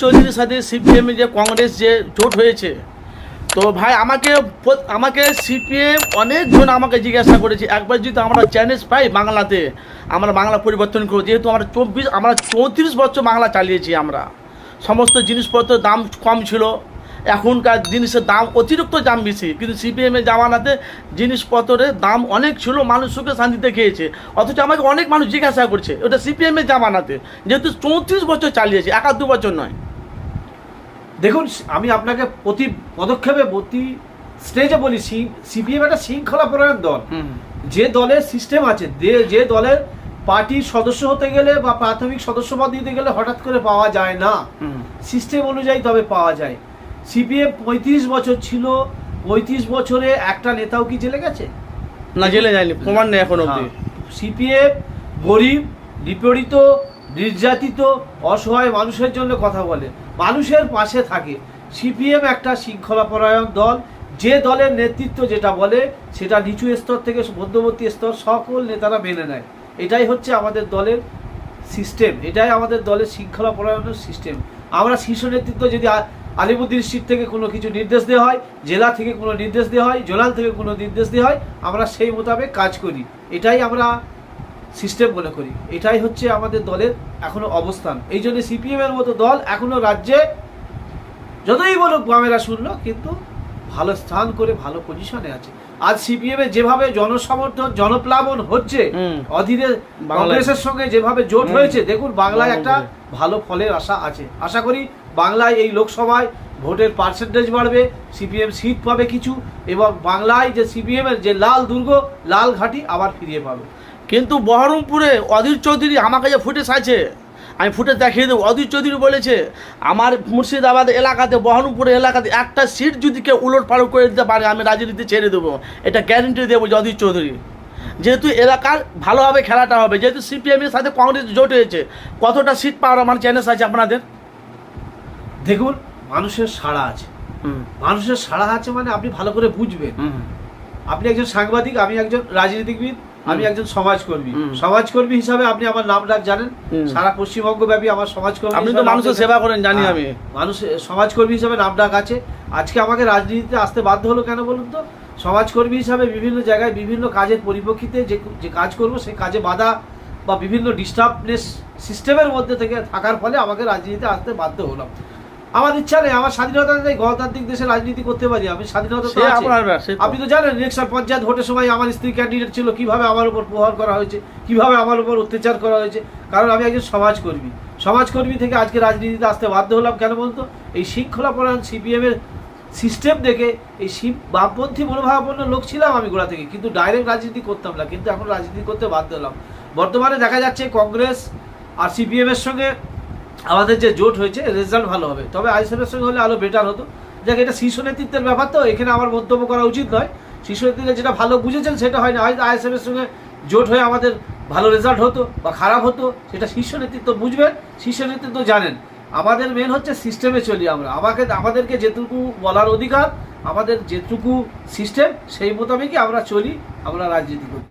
চৌধুরীর সাথে সিপিএম যে কংগ্রেস যে জোট হয়েছে, তো ভাই আমাকে সিপিএম অনেকজন আমাকে জিজ্ঞাসা করেছে, একবার যদি আমরা চ্যালেঞ্জ পাই বাংলাতে আমরা বাংলা পরিবর্তন করব, যেহেতু আমরা 34 বছর বাংলা চালিয়েছি। আমরা সমস্ত জিনিসপত্রের দাম কম ছিল, এখনকার জিনিসের দাম অতিরিক্ত দাম বেশি, কিন্তু সিপিএমের জামানাতে জিনিসপত্রের দাম অনেক ছিল, মানুষ সুখে শান্তিতে খেয়েছে। অথচ আমাকে অনেক মানুষ জিজ্ঞাসা করছে ওটা সিপিএমের জামানাতে, যেহেতু 34 বছর চালিয়েছে, 1-2 বছর নয়। দেখুন, আমি আপনাকে প্রতি পদক্ষেপে প্রতি স্টেজে বলি, সিপিএম একটা শৃঙ্খলা পরায়ণ দল। যে দলের সিস্টেম আছে, যে দলের পার্টির সদস্য হতে গেলে বা প্রাথমিক সদস্যপদ দিতে গেলে হঠাৎ করে পাওয়া যায় না, সিস্টেম অনুযায়ী তবে পাওয়া যায়। সিপিএম 35 বছর ছিল, 35 বছরে একটা নেতাও কি জেলে গেছে? না, জেলে যায়নি, প্রমাণ নেই এখন অবধি। সিপিএম গরিব, নিপীড়িত, নির্যাতিত, অসহায় মানুষের জন্য কথা বলে, মানুষের পাশে থাকে। সিপিএম একটা শৃঙ্খলাপরায়ণ দল, যে দলের নেতৃত্ব যেটা বলে সেটা নিচু স্তর থেকে মধ্যবর্তী স্তর সকল নেতারা মেনে নেয়। এটাই হচ্ছে আমাদের দলের সিস্টেম, এটাই আমাদের দলের শৃঙ্খলাপরায়ণের সিস্টেম। আমরা শীর্ষ নেতৃত্ব যদি আলিমুদ্দিন সিট থেকে কোনো কিছু নির্দেশ দেওয়া হয়, জেলা থেকে কোনো নির্দেশ দেওয়া হয়, জোনাল থেকে কোনো নির্দেশ দেওয়া হয়, আমরা সেই মোতাবেক কাজ করি। এটাই আমরা সিস্টেম মনে করি, এটাই হচ্ছে আমাদের দলের এখনো অবস্থান। এই জন্য সিপিএমের মতো দল এখনো রাজ্যে যতই বলুক বামেরা শুনলো, কিন্তু ভালো স্থান করে ভালো পজিশনে আছে। আজ সিপিএমের যেভাবে জনসমর্থন জনপ্লাবন হচ্ছে, অধীনে কংগ্রেসের সঙ্গে যেভাবে জোট হয়েছে, দেখুন বাংলায় একটা ভালো ফলের আশা আছে। আশা করি বাংলায় এই লোকসভায় ভোটের পার্সেন্টেজ বাড়বে, সিপিএম সিট পাবে কিছু, এবং বাংলায় যে সিপিএমের যে লাল দুর্গ, লাল ঘাঁটি আবার ফিরিয়ে পাবে। কিন্তু বহরমপুরে অধীর চৌধুরী আমাকে যে ফুটেজ আছে, আমি ফুটেজ দেখিয়ে দেবো। অধীর চৌধুরী বলেছে আমার মুর্শিদাবাদ এলাকাতে, বহরমপুরের এলাকাতে একটা সিট যদি কেউ উলট পালট করে দিতে পারে, আমি রাজনীতি ছেড়ে দেবো, এটা গ্যারেন্টি দেবো যে অধীর চৌধুরী। যেহেতু এলাকার ভালোভাবে খেলাটা হবে, যেহেতু সিপিএমের সাথে কংগ্রেস জোট হয়েছে, কতটা সিট পাওয়ার আমার চ্যালেঞ্জ আছে আপনাদের। দেখুন, মানুষের সাড়া আছে, মানুষের সাড়া আছে মানে আপনি ভালো করে বুঝবেন। আপনি একজন সাংবাদিক, আমি একজন রাজনীতিবিদ, আমি একজন সমাজকর্মী। সমাজকর্মী হিসাবে আপনি আমার নাম ডাক জানেন, সারা পশ্চিমবঙ্গ ব্যাপী আমার সমাজকর্মী। আপনি তো মানুষের সেবা করেন, জানি আমি। মানুষের সমাজকর্মী হিসাবে নাম ডাক আছে। আজকে আমাকে রাজনীতিতে আসতে বাধ্য হলো কেন বলুন তো? সমাজকর্মী হিসাবে বিভিন্ন জায়গায় বিভিন্ন কাজের পরিপ্রেক্ষিতে যে কাজ করব, সেই কাজে বাধা বা বিভিন্ন ডিস্টার্বনেস সিস্টেমের মধ্যে থেকে থাকার ফলে আমাকে রাজনীতিতে আসতে বাধ্য হলাম। আমার ইচ্ছা নেই, আমার স্বাধীনতা নেই, গণতান্ত্রিক দেশে রাজনীতি করতে পারি আমি, স্বাধীনতা তো আছে। আপনি তো জানেন ইলেকশন পঞ্চায়েত ভোটের সময় আমার স্ত্রী ক্যান্ডিডেট ছিল, কিভাবে আমার উপর প্রহার করা হয়েছে, কিভাবে আমার উপর অত্যাচার করা হয়েছে, কারণ আমি একজন সমাজকর্মী। সমাজকর্মী থেকে আজকে রাজনীতিতে আসতে বাধ্য হলাম কেন বলতো? এই শৃঙ্খলাপরায়ণ সিপিএমের সিস্টেম দেখে, এই বামপন্থী মনোভাবাপন্ন লোক ছিলাম আমি গোড়া থেকে, কিন্তু ডাইরেক্ট রাজনীতি করতাম না, কিন্তু এখন রাজনীতি করতে বাধ্য হলাম। বর্তমানে দেখা যাচ্ছে কংগ্রেস আর সিপিএমের সঙ্গে আমাদের যে জোট হয়েছে, রেজাল্ট ভালো হবে, তবে আইএসএফের সঙ্গে হলে আরও বেটার হতো। যাক, এটা শীর্ষ নেতৃত্বের ব্যাপার, তো এখানে আমার মন্তব্য করা উচিত নয়। শীর্ষ নেতৃত্বে যেটা ভালো বুঝেছেন সেটা হয় না, হয়তো আইএসএফের সঙ্গে জোট হয়ে আমাদের ভালো রেজাল্ট হতো বা খারাপ হতো, সেটা শীর্ষ নেতৃত্ব বুঝবেন, শীর্ষ নেতৃত্ব জানেন। আমাদের মেন হচ্ছে সিস্টেমে চলি আমরা, আমাদেরকে যেটুকু বলার অধিকার, আমাদের যেটুকু সিস্টেম, সেই মোতাবেকই আমরা চলি, আমরা রাজনীতি করি।